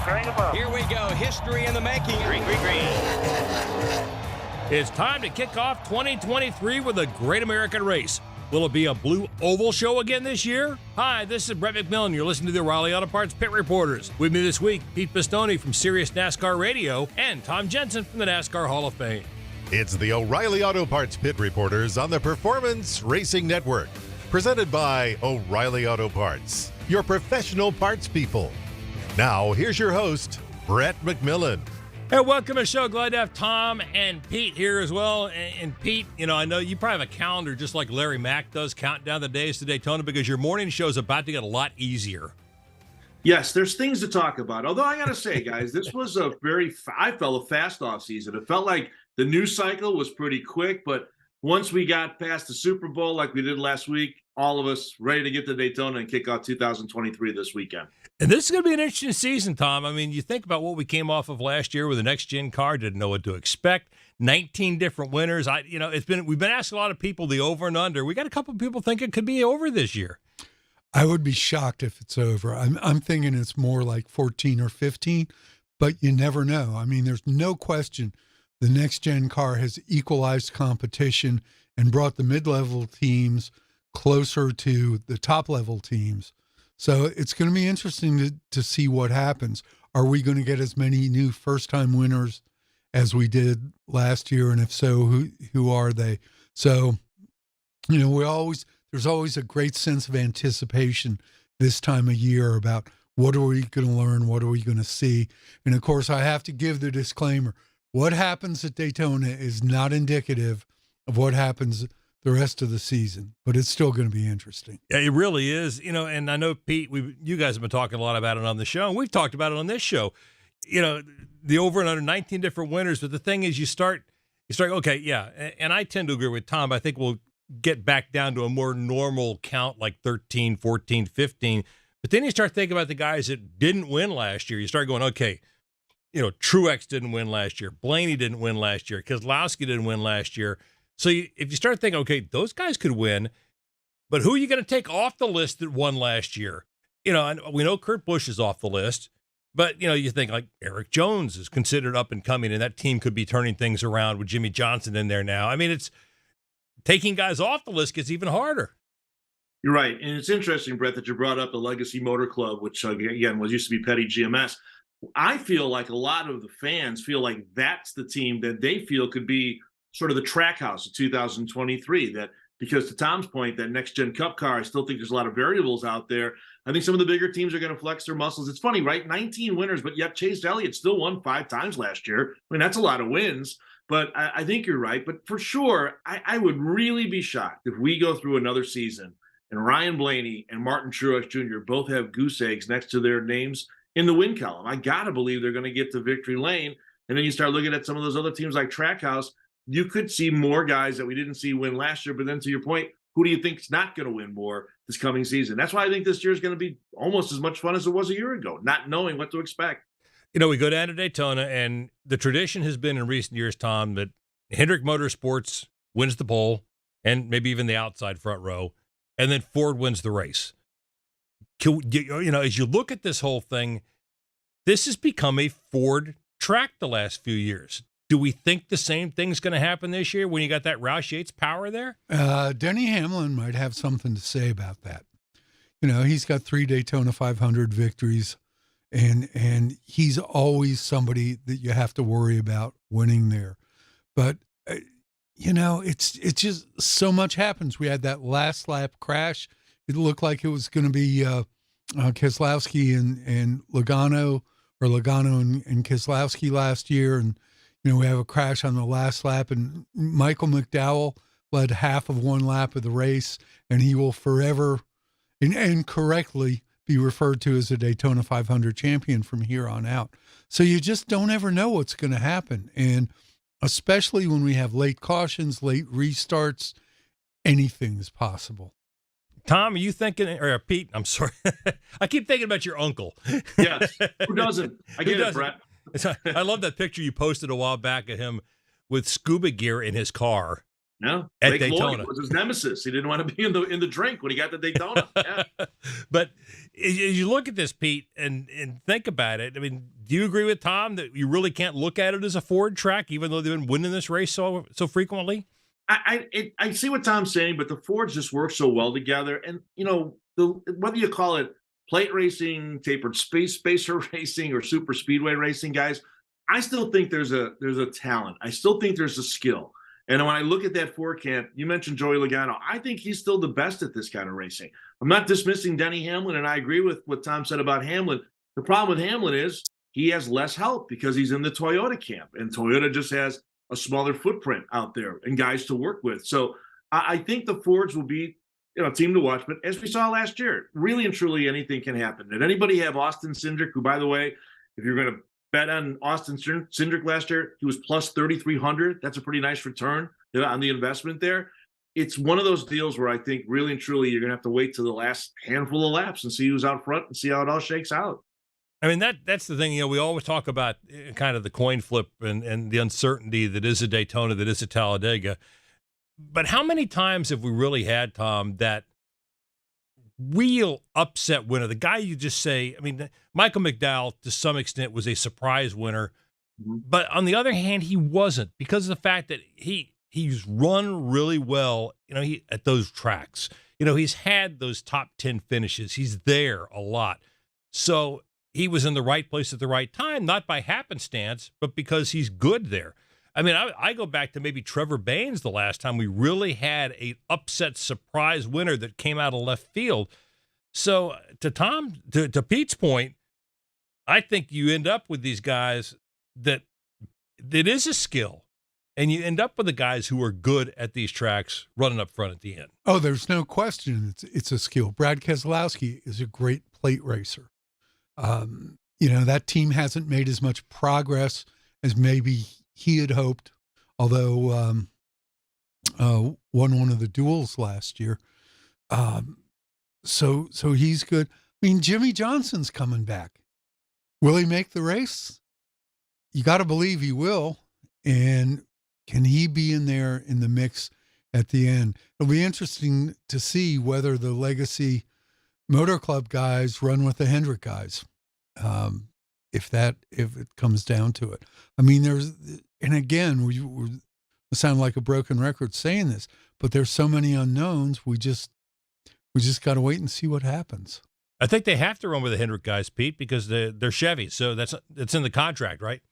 Here we go. History in the making. Green, green, green. It's time to kick off 2023 with a great American race. Will it be a blue oval show again this year? Hi, this is Brett McMillan. You're listening to the O'Reilly Auto Parts Pit Reporters. With me this week, Pete Pistone from Sirius NASCAR Radio and Tom Jensen from the NASCAR Hall of Fame. It's the O'Reilly Auto Parts Pit Reporters on the Performance Racing Network. Presented by O'Reilly Auto Parts, your professional parts people. Now, here's your host, Brett McMillan. Hey, welcome to the show. Glad to have Tom and Pete here as well. And Pete, you know, I know you probably have a calendar just like Larry Mack does, counting down the days to Daytona, because your morning show is about to get a lot easier. Yes, there's things to talk about. Although I got to say, guys, this was I felt a fast off season. It felt like the news cycle was pretty quick, but once we got past the Super Bowl like we did last week, all of us ready to get to Daytona and kick off 2023 this weekend. And this is going to be an interesting season, Tom. I mean, you think about what we came off of last year with the next-gen car, didn't know what to expect. 19 different winners. We've been asking a lot of people the over and under. We got a couple of people think it could be over this year. I would be shocked if it's over. I'm thinking it's more like 14 or 15, but you never know. I mean, there's no question the next-gen car has equalized competition and brought the mid-level teams closer to the top-level teams. So it's going to be interesting to see what happens. Are we going to get as many new first-time winners as we did last year? And if so, who are they? So, you know, there's always a great sense of anticipation this time of year about what are we going to learn, what are we going to see. And, of course, I have to give the disclaimer. What happens at Daytona is not indicative of what happens the rest of the season, but it's still going to be interesting. Yeah, it really is. You know, and I know, Pete, you guys have been talking a lot about it on the show, and we've talked about it on this show. You know, the over and under 19 different winners, but the thing is you start, okay, yeah, and I tend to agree with Tom. I think we'll get back down to a more normal count like 13, 14, 15, but then you start thinking about the guys that didn't win last year. You start going, okay, you know, Truex didn't win last year. Blaney didn't win last year. Keselowski didn't win last year. So if you start thinking, okay, those guys could win, but who are you going to take off the list that won last year? You know, and we know Kurt Busch is off the list, but, you know, you think like Eric Jones is considered up and coming, and that team could be turning things around with Jimmy Johnson in there now. I mean, it's taking guys off the list gets even harder. You're right. And it's interesting, Brett, that you brought up the Legacy Motor Club, which, again, used to be Petty GMS. I feel like a lot of the fans feel like that's the team that they feel could be sort of the track house of 2023, that because to Tom's point, that next gen cup car, I still think there's a lot of variables out there. I think some of the bigger teams are going to flex their muscles. It's funny, right? 19 winners, but yet Chase Elliott still won 5 times last year. I mean, that's a lot of wins, but I think you're right. But for sure, I would really be shocked if we go through another season and Ryan Blaney and Martin Truex Jr. both have goose eggs next to their names in the win column. I got to believe they're going to get to victory lane. And then you start looking at some of those other teams like Trackhouse. You could see more guys that we didn't see win last year. But then to your point, who do you think is not going to win more this coming season? That's why I think this year is going to be almost as much fun as it was a year ago, not knowing what to expect. You know, we go down to Daytona, and the tradition has been in recent years, Tom, that Hendrick Motorsports wins the pole and maybe even the outside front row, and then Ford wins the race. You know, as you look at this whole thing, this has become a Ford track the last few years. Do we think the same thing's going to happen this year when you got that Roush Yates power there? Denny Hamlin might have something to say about that. You know, he's got 3 Daytona 500 victories, and he's always somebody that you have to worry about winning there. But, you know, it's just so much happens. We had that last lap crash. It looked like it was going to be Keselowski and Logano, or Logano and Keselowski last year, and you know, we have a crash on the last lap, and Michael McDowell led half of one lap of the race, and he will forever and correctly be referred to as a Daytona 500 champion from here on out. So you just don't ever know what's going to happen. And especially when we have late cautions, late restarts, anything is possible. Tom, are you thinking, or Pete, I'm sorry. I keep thinking about your uncle. Yes. Who doesn't? I get it, Brett. I love that picture you posted a while back of him with scuba gear in his car. No, at Lake Daytona. Lloyd was his nemesis. He didn't want to be in the drink when he got to Daytona. Yeah. But as you look at this, Pete, and think about it, I mean, do you agree with Tom that you really can't look at it as a Ford track, even though they've been winning this race so frequently? I see what Tom's saying, but the Fords just work so well together. And, whether you call it plate racing, tapered spacer racing, or super speedway racing, guys, I still think there's a talent. I still think there's a skill. And when I look at that Ford camp, you mentioned Joey Logano. I think he's still the best at this kind of racing. I'm not dismissing Denny Hamlin, and I agree with what Tom said about Hamlin. The problem with Hamlin is he has less help because he's in the Toyota camp, and Toyota just has a smaller footprint out there and guys to work with. So I think the Fords will be, a team to watch. But as we saw last year, really and truly anything can happen. Did anybody have Austin Cindric, who, by the way, if you're going to bet on Austin Cindric last year, he was plus 3,300. That's a pretty nice return on the investment there. It's one of those deals where I think really and truly you're going to have to wait till the last handful of laps and see who's out front and see how it all shakes out. I mean, that's the thing. We always talk about kind of the coin flip and the uncertainty that is a Daytona, that is a Talladega. But how many times have we really had, Tom, that real upset winner, the guy you just say, I mean, Michael McDowell to some extent was a surprise winner, but on the other hand, he wasn't, because of the fact that he's run really well, at those tracks. He's had those top 10 finishes. He's there a lot. So he was in the right place at the right time, not by happenstance, but because he's good there. I mean, I go back to maybe Trevor Baynes the last time we really had a upset surprise winner that came out of left field. So to Pete's point, I think you end up with these guys that is a skill, and you end up with the guys who are good at these tracks running up front at the end. Oh, there's no question it's a skill. Brad Keselowski is a great plate racer. That team hasn't made as much progress as maybe he had hoped, although won one of the duels last year. So he's good. I mean, Jimmy Johnson's coming back. Will he make the race? You got to believe he will. And can he be in there in the mix at the end? It'll be interesting to see whether the Legacy Motor Club guys run with the Hendrick guys. If it comes down to it. I mean, and again, we sound like a broken record saying this, but there's so many unknowns. We just got to wait and see what happens. I think they have to run with the Hendrick guys, Pete, because they're Chevy. So that's in the contract, right?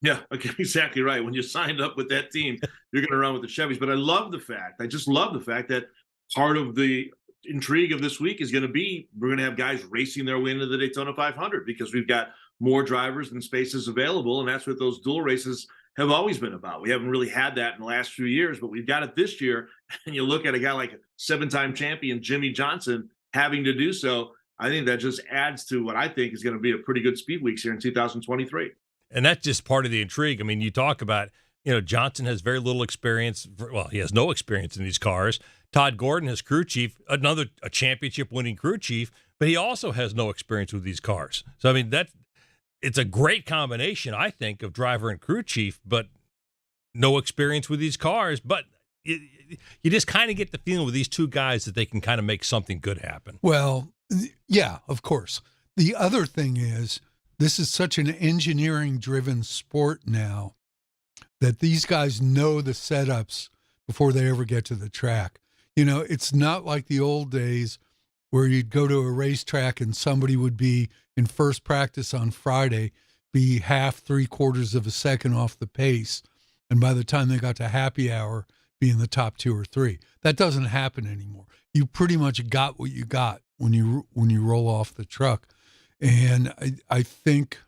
Yeah, okay, exactly right. When you signed up with that team, you're going to run with the Chevys. But I just love the fact that part of the intrigue of this week is going to be we're going to have guys racing their way into the Daytona 500 because we've got more drivers and spaces available, and that's what those dual races have always been about. We haven't really had that in the last few years, but we've got it this year. And you look at a guy like 7-time champion Jimmy Johnson having to do so. I think that just adds to what I think is going to be a pretty good speed weeks here in 2023. And that's just part of the intrigue. I mean, you talk about, Johnson has very little experience. Well, he has no experience in these cars. Todd Gordon, his crew chief, a championship-winning crew chief, but he also has no experience with these cars. So, I mean, it's a great combination, I think, of driver and crew chief, but no experience with these cars. But you just kind of get the feeling with these two guys that they can kind of make something good happen. Well, yeah, of course. The other thing is, this is such an engineering-driven sport now that these guys know the setups before they ever get to the track. It's not like the old days where you'd go to a racetrack and somebody would be in first practice on Friday, be half, 3/4 of a second off the pace, and by the time they got to happy hour, be in the top 2 or 3. That doesn't happen anymore. You pretty much got what you got when you roll off the truck. And I think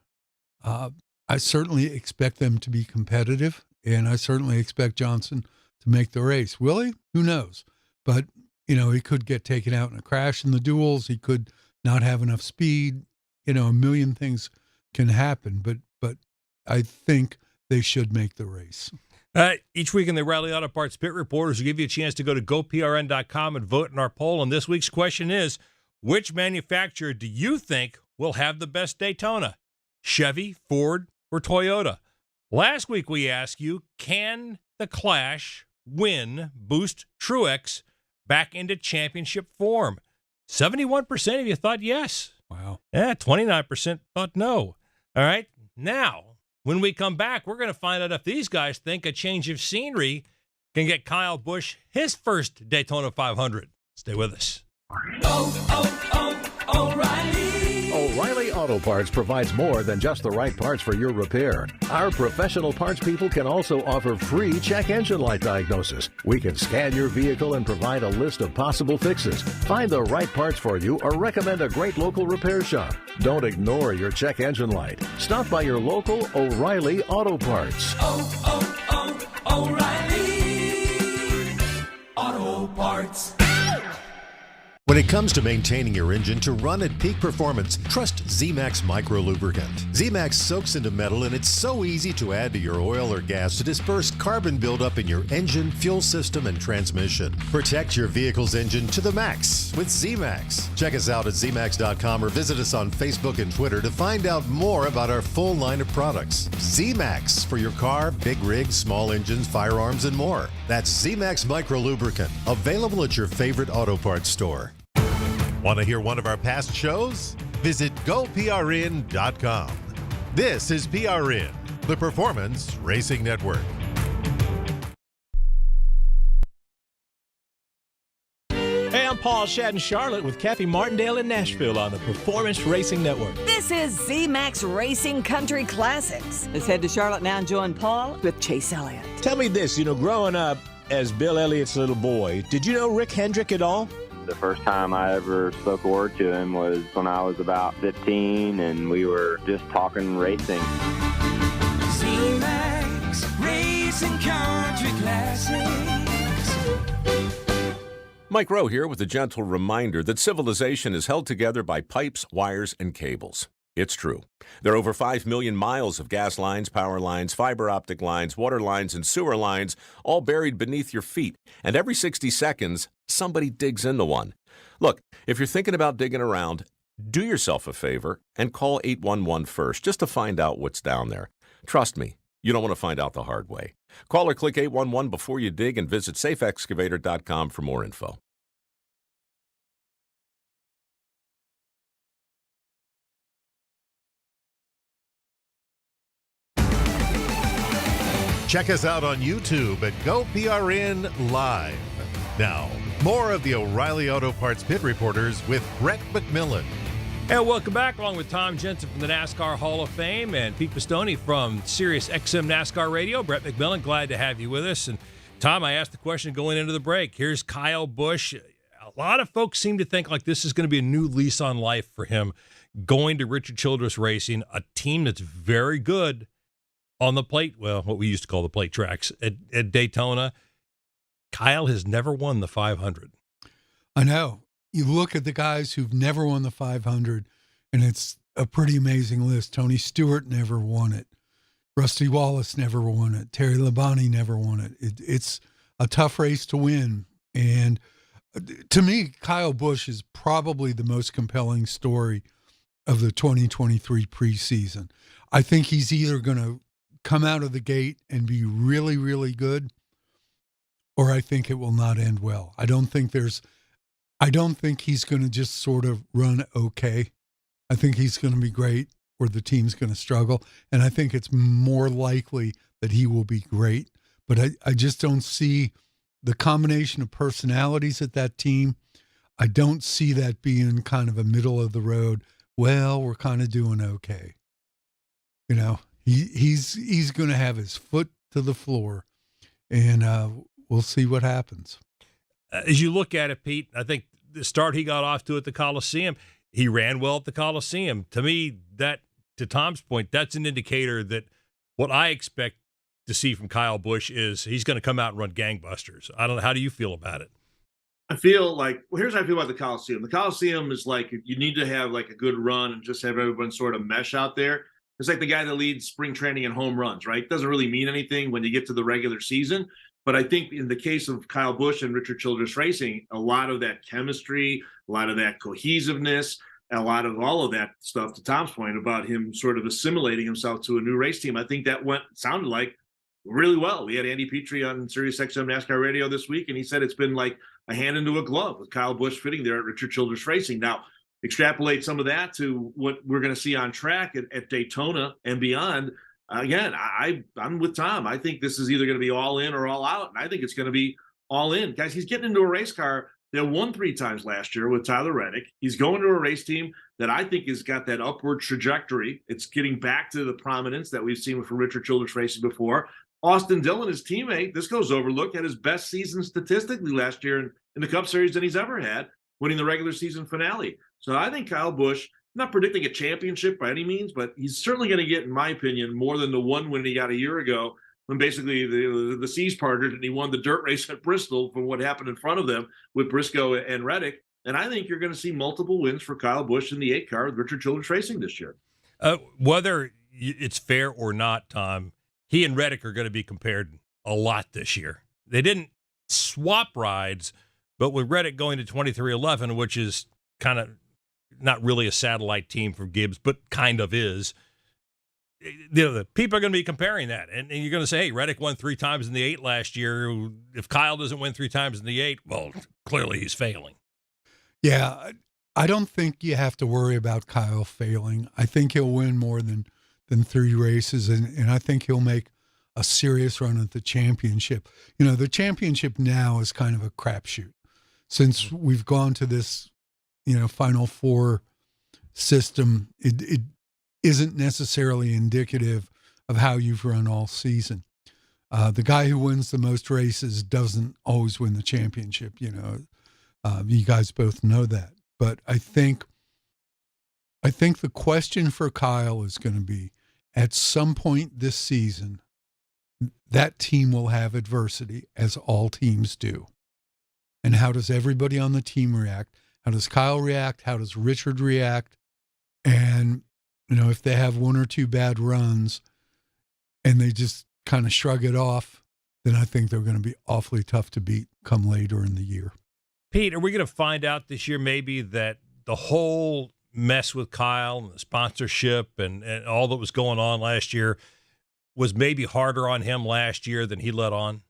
I certainly expect them to be competitive, and I certainly expect Johnson to make the race. Will he? Who knows? But, he could get taken out in a crash in the duels. He could not have enough speed. A million things can happen, but I think they should make the race. Each week in the Riley Auto Parts Pit Reporters will give you a chance to go to GoPRN.com and vote in our poll. And this week's question is, which manufacturer do you think will have the best Daytona? Chevy, Ford, or Toyota? Last week we asked you, can the Clash win boost Truex back into championship form? 71% of you thought yes. Wow. Yeah, 29% thought no. All right. Now, when we come back, we're going to find out if these guys think a change of scenery can get Kyle Busch his first Daytona 500. Stay with us. O'Reilly Auto Parts provides more than just the right parts for your repair. Our professional parts people can also offer free check engine light diagnosis. We can scan your vehicle and provide a list of possible fixes. Find the right parts for you or recommend a great local repair shop. Don't ignore your check engine light. Stop by your local O'Reilly Auto Parts. O'Reilly Auto Parts. When it comes to maintaining your engine to run at peak performance, trust Z-Max Micro Lubricant. Z-Max soaks into metal, and it's so easy to add to your oil or gas to disperse carbon buildup in your engine, fuel system, and transmission. Protect your vehicle's engine to the max with Z-Max. Check us out at zmax.com or visit us on Facebook and Twitter to find out more about our full line of products. Z-Max for your car, big rigs, small engines, firearms, and more. That's Z-Max Micro Lubricant, available at your favorite auto parts store. Want to hear one of our past shows? Visit GoPRN.com. This is PRN, the Performance Racing Network. Hey, I'm Paul Shadden Charlotte with Kathy Martindale in Nashville on the Performance Racing Network. This is Z-Max Racing Country Classics. Let's head to Charlotte now and join Paul with Chase Elliott. Tell me this, growing up as Bill Elliott's little boy, did you know Rick Hendrick at all? The first time I ever spoke a word to him was when I was about 15, and we were just talking racing. Z-Max Racing Country Classics. Mike Rowe here with a gentle reminder that civilization is held together by pipes, wires, and cables. It's true. There are over 5 million miles of gas lines, power lines, fiber optic lines, water lines, and sewer lines, all buried beneath your feet. And every 60 seconds, somebody digs into one. Look, if you're thinking about digging around, do yourself a favor and call 811 first just to find out what's down there. Trust me, you don't want to find out the hard way. Call or click 811 before you dig and visit safeexcavator.com for more info. Check us out on YouTube at GoPRN Live. Now, more of the O'Reilly Auto Parts Pit Reporters with Brett McMillan. And welcome back, along with Tom Jensen from the NASCAR Hall of Fame and Pete Pistone from Sirius XM NASCAR Radio. Brett McMillan, glad to have you with us. And Tom, I asked the question going into the break. Here's Kyle Busch. A lot of folks seem to think like this is going to be a new lease on life for him, going to Richard Childress Racing, a team that's very good on the plate, well, what we used to call the plate tracks at Daytona. Kyle has never won the 500. I know. You look at the guys who've never won the 500, and it's a pretty amazing list. Tony Stewart never won it. Rusty Wallace never won it. Terry Labonte never won it. It's a tough race to win. And to me, Kyle Busch is probably the most compelling story of the 2023 preseason. I think he's either going to come out of the gate and be really, really good, or I think it will not end well. I don't think he's going to just sort of run okay. I think he's going to be great, or the team's going to struggle. And I think it's more likely that he will be great. But I just don't see the combination of personalities at that team. I don't see that being kind of a middle of the road. Well, we're kind of doing okay. He's going to have his foot to the floor, and we'll see what happens. As you look at it, Pete, I think the start he got off to at the Coliseum, he ran well at the Coliseum. To me, that, to Tom's point, that's an indicator that what I expect to see from Kyle Busch is he's going to come out and run gangbusters. I don't know. How do you feel about it? I feel like, well, here's how I feel about the Coliseum. The Coliseum is like, you need to have like a good run and just have everyone sort of mesh out there. It's like the guy that leads spring training and home runs, right? It doesn't really mean anything when you get to the regular season. But I think in the case of Kyle Busch and Richard Childress Racing, a lot of that chemistry, a lot of that cohesiveness, a lot of all of that stuff, to Tom's point about him sort of assimilating himself to a new race team, I think that sounded like really well. We had Andy Petrie on Sirius XM NASCAR Radio this week, and he said it's been like a hand into a glove with Kyle Busch fitting there at Richard Childress Racing. Now, extrapolate some of that to what we're going to see on track at Daytona and beyond. Again, I'm with Tom. I think this is either going to be all in or all out, and I think it's going to be all in. Guys, he's getting into a race car that won 3 times last year with Tyler Reddick. He's going to a race team that I think has got that upward trajectory. It's getting back to the prominence that we've seen from Richard Childress Racing before. Austin Dillon, his teammate, this goes overlooked, had his best season statistically last year in the Cup Series than he's ever had, winning the regular season finale. So I think Kyle Busch, not predicting a championship by any means, but he's certainly going to get, in my opinion, more than the one win he got a year ago when basically the seas parted and he won the dirt race at Bristol from what happened in front of them with Briscoe and Reddick. And I think you're going to see multiple wins for Kyle Busch in the 8 car with Richard Childress Racing this year. Whether it's fair or not, Tom, he and Reddick are going to be compared a lot this year. They didn't swap rides, but with Reddick going to 2311, which is kind of not really a satellite team for Gibbs, but kind of is, the people are going to be comparing that. And you're going to say, hey, Reddick won 3 times in the 8 last year. If Kyle doesn't win 3 times in the 8, well, clearly he's failing. Yeah, I don't think you have to worry about Kyle failing. I think he'll win more than 3 races, and I think he'll make a serious run at the championship. You know, the championship now is kind of a crapshoot since we've gone to this, Final 4 system. It isn't necessarily indicative of how you've run all season. The guy who wins the most races doesn't always win the championship. You guys both know that. But I think the question for Kyle is going to be, at some point this season, that team will have adversity, as all teams do. And how does everybody on the team react? How does Kyle react? How does Richard react? And, if they have 1 or 2 bad runs and they just kind of shrug it off, then I think they're going to be awfully tough to beat come later in the year. Pete, are we going to find out this year maybe that the whole mess with Kyle and the sponsorship and all that was going on last year was maybe harder on him last year than he let on?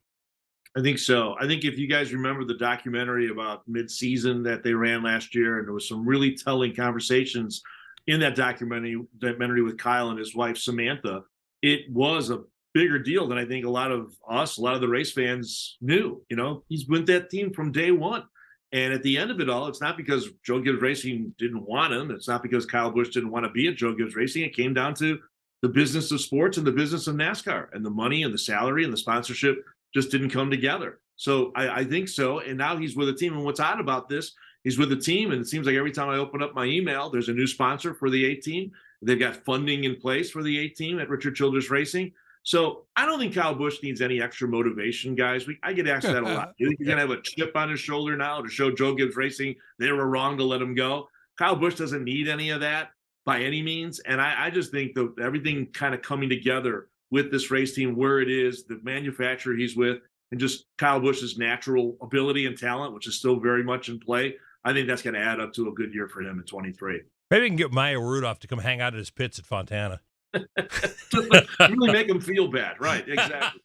I think so. I think if you guys remember the documentary about mid-season that they ran last year, and there was some really telling conversations in that documentary with Kyle and his wife, Samantha, it was a bigger deal than I think a lot of the race fans knew. He's with that team from day one. And at the end of it all, it's not because Joe Gibbs Racing didn't want him. It's not because Kyle Busch didn't want to be at Joe Gibbs Racing. It came down to the business of sports and the business of NASCAR, and the money and the salary and the sponsorship just didn't come together. So I think so. And now he's with a team. And what's odd about this, he's with a team, and it seems like every time I open up my email, there's a new sponsor for the 8 team. They've got funding in place for the 8 team at Richard Childress Racing. So I don't think Kyle Busch needs any extra motivation, guys. I get asked that a lot. You think he's going to have a chip on his shoulder now to show Joe Gibbs Racing they were wrong to let him go? Kyle Busch doesn't need any of that by any means. And I just think that everything kind of coming together with this race team, where it is, the manufacturer he's with, and just Kyle Busch's natural ability and talent, which is still very much in play, I think that's going to add up to a good year for him in 23. Maybe we can get Maya Rudolph to come hang out at his pits at Fontana. Really make him feel bad. Right, exactly.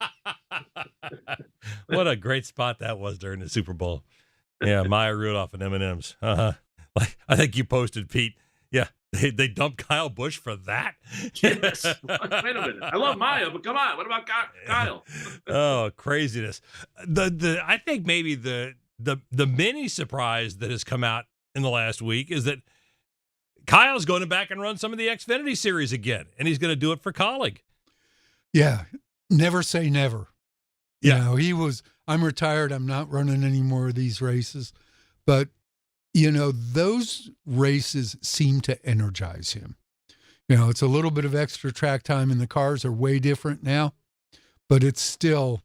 What a great spot that was during the Super Bowl. Yeah, Maya Rudolph and M&M's. Like, I think you posted, Pete. Yeah, they dumped Kyle Busch for that. Yes. Wait a minute. I love Maya, but come on. What about Kyle? Oh, craziness. I think maybe the mini surprise that has come out in the last week is that Kyle's going back and run some of the Xfinity series again, and he's going to do it for Colleague. Yeah, never say never. Yeah. He was, I'm retired, I'm not running any more of these races. But, those races seem to energize him. It's a little bit of extra track time, and the cars are way different now, but it's still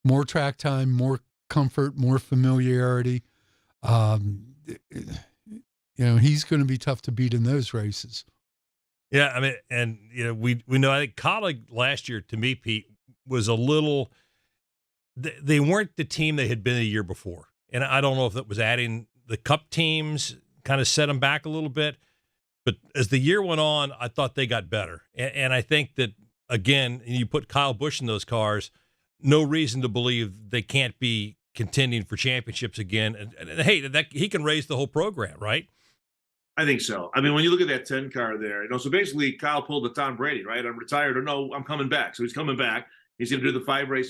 more track time, more comfort, more familiarity. He's going to be tough to beat in those races. Yeah, I mean, and we know, I think Colleague last year, to me, Pete, was a little. They weren't the team they had been a year before, and I don't know if that was adding the Cup teams kind of set them back a little bit. But as the year went on, I thought they got better, and I think that again, you put Kyle Busch in those cars, no reason to believe they can't be contending for championships again. And hey, that he can raise the whole program, right? I think so. I mean, when you look at that 10 car there, so basically Kyle pulled the Tom Brady, right? I'm retired or no, I'm coming back. So he's coming back. He's going to do the 5 race